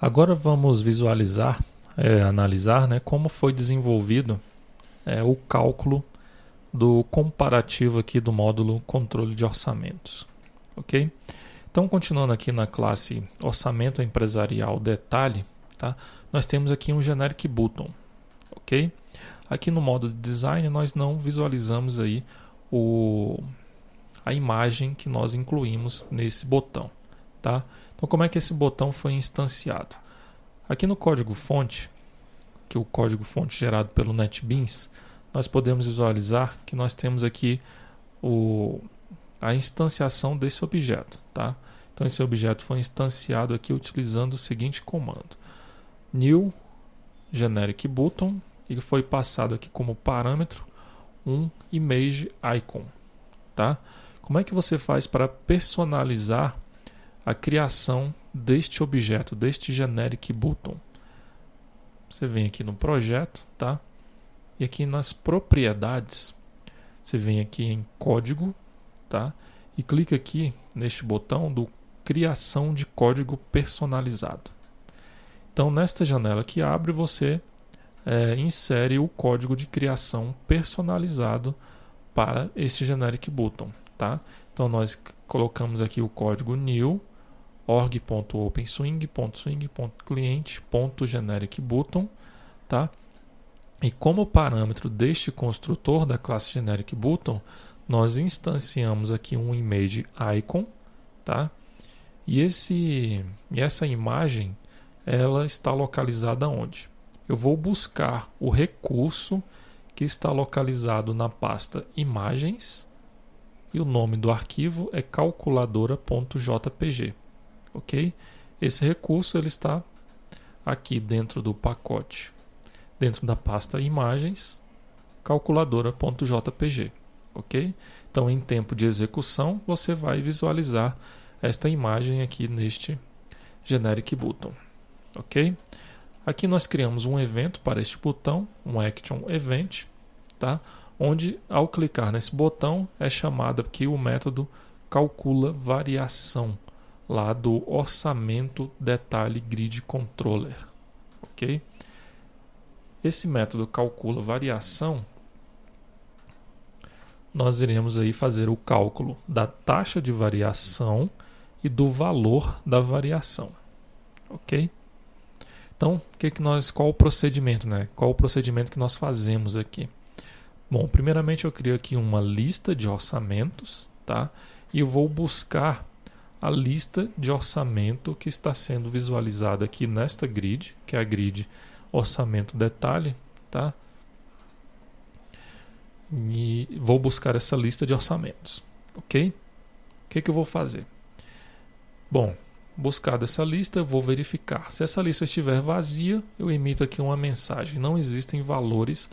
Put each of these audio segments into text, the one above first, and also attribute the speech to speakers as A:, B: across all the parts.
A: Agora vamos visualizar, analisar, né, como foi desenvolvido o cálculo do comparativo aqui do módulo controle de orçamentos. Ok? Então, continuando aqui na classe orçamento empresarial detalhe, tá? Nós temos aqui um generic button. Ok? Aqui no módulo de design nós não visualizamos aí a imagem que nós incluímos nesse botão. Tá? Então, como é que esse botão foi instanciado? Aqui no código-fonte, que é o código-fonte gerado pelo NetBeans, nós podemos visualizar que nós temos aqui a instanciação desse objeto. Tá? Então, esse objeto foi instanciado aqui utilizando o seguinte comando: new generic button, e foi passado aqui como parâmetro um image icon. Tá? Como é que você faz para personalizar a criação deste objeto, deste generic button? Você vem aqui no projeto, tá? E aqui nas propriedades, você vem aqui em código, tá? E clica aqui neste botão do criação de código personalizado. Então, nesta janela que abre, você insere o código de criação personalizado para este generic button, tá? Então, nós colocamos aqui o código new org.openswing.swing.client.generic-button, tá? E como parâmetro deste construtor da classe generic-button, nós instanciamos aqui um image icon, tá? E essa imagem, ela está localizada onde? Eu vou buscar o recurso que está localizado na pasta imagens e o nome do arquivo é calculadora.jpg. Ok? Esse recurso ele está aqui dentro do pacote, dentro da pasta imagens, calculadora.jpg. Ok? Então, em tempo de execução, você vai visualizar esta imagem aqui neste generic button. Ok? Aqui nós criamos um evento para este botão, um action event, tá? Onde, ao clicar nesse botão, é chamado aqui o método calcula variação, lá do orçamento detalhe grid controller. Ok? Esse método calcula variação, nós iremos aí fazer o cálculo da taxa de variação e do valor da variação. Ok? Então, qual o procedimento, né? Qual o procedimento que nós fazemos aqui? Bom, primeiramente eu crio aqui uma lista de orçamentos, tá? E eu vou buscar a lista de orçamento que está sendo visualizada aqui nesta grid, que é a grid orçamento detalhe, tá? E vou buscar essa lista de orçamentos, ok? O que eu vou fazer? Bom, buscada essa lista, eu vou verificar. Se essa lista estiver vazia, eu emito aqui uma mensagem: não existem valores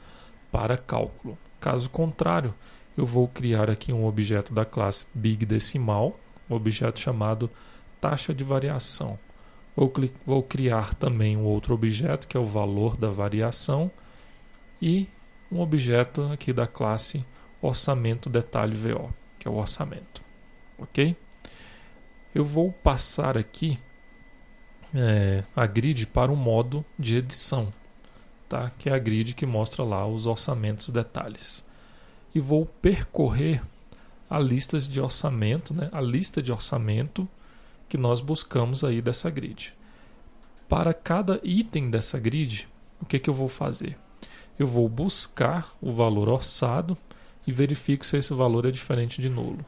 A: para cálculo. Caso contrário, eu vou criar aqui um objeto da classe BigDecimal, um objeto chamado taxa de variação. Vou criar também um outro objeto que é o valor da variação e um objeto aqui da classe orçamento detalhe VO, que é o orçamento. Ok? Eu vou passar aqui a grid para o modo de edição, tá? Que é a grid que mostra lá os orçamentos detalhes. E vou percorrer a lista de orçamento, né? A lista de orçamento que nós buscamos aí dessa grid. Para cada item dessa grid, o que eu vou fazer? Eu vou buscar o valor orçado e verifico se esse valor é diferente de nulo,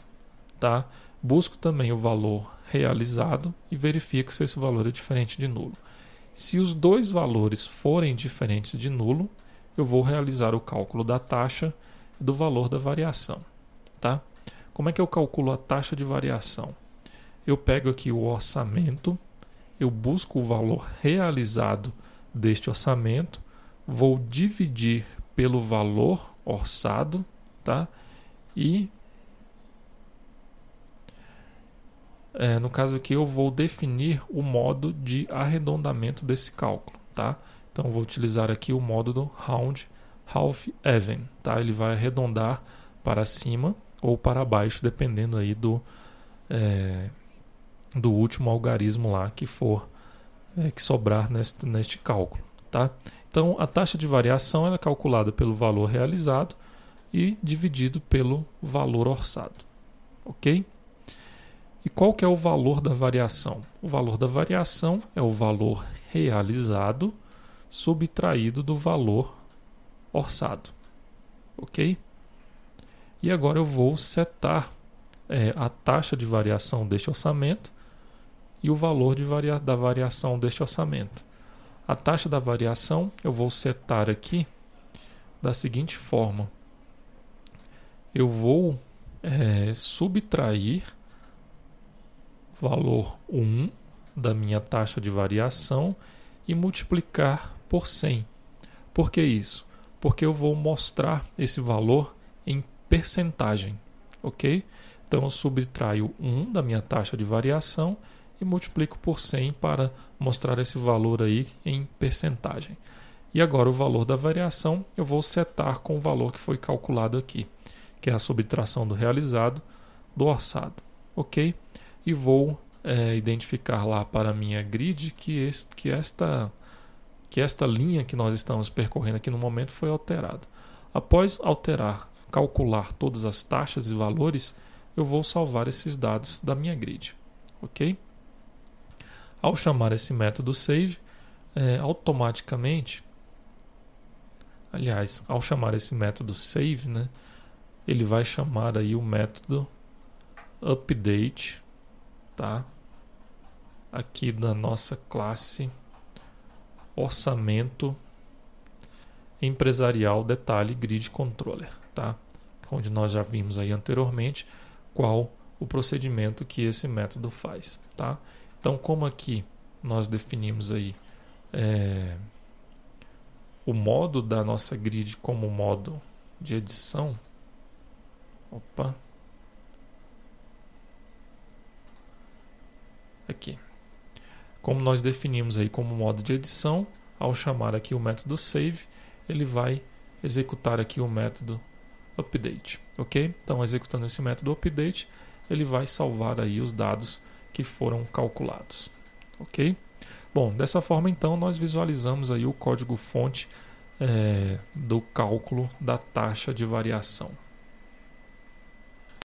A: tá? Busco também o valor realizado e verifico se esse valor é diferente de nulo. Se os dois valores forem diferentes de nulo, eu vou realizar o cálculo da taxa e do valor da variação. Tá? Como é que eu calculo a taxa de variação? Eu pego aqui o orçamento, eu busco o valor realizado deste orçamento, vou dividir pelo valor orçado, tá? E no caso aqui eu vou definir o modo de arredondamento desse cálculo, tá? Então eu vou utilizar aqui o modo do round half even, tá? Ele vai arredondar para cima ou para baixo, dependendo aí do último algarismo lá que for que sobrar neste cálculo, tá? Então, a taxa de variação ela é calculada pelo valor realizado e dividido pelo valor orçado, ok? E qual que é o valor da variação? O valor da variação é o valor realizado subtraído do valor orçado, ok? E agora eu vou setar a taxa de variação deste orçamento e o valor da variação deste orçamento. A taxa da variação eu vou setar aqui da seguinte forma. Eu vou subtrair valor 1 da minha taxa de variação e multiplicar por 100. Por que isso? Porque eu vou mostrar esse valor em percentagem, ok? Então eu subtraio 1 da minha taxa de variação e multiplico por 100 para mostrar esse valor aí em percentagem. E agora o valor da variação eu vou setar com o valor que foi calculado aqui, que é a subtração do realizado do orçado, ok? E vou identificar lá para a minha grid que esta linha que nós estamos percorrendo aqui no momento foi alterada. Após calcular todas as taxas e valores, eu vou salvar esses dados da minha grid, ok? Ao chamar esse método save, automaticamente, aliás, ao chamar esse método save, né, ele vai chamar aí o método update, tá? Aqui da nossa classe orçamento empresarial detalhe grid controller, tá? Onde nós já vimos aí anteriormente qual o procedimento que esse método faz, tá? Então, como aqui nós definimos aí o modo da nossa grid como modo de edição, aqui. Como nós definimos aí como modo de edição, ao chamar aqui o método save, ele vai executar aqui o método update, ok? Então, executando esse método update, ele vai salvar aí os dados que foram calculados, ok? Bom, dessa forma então nós visualizamos aí o código fonte do cálculo da taxa de variação.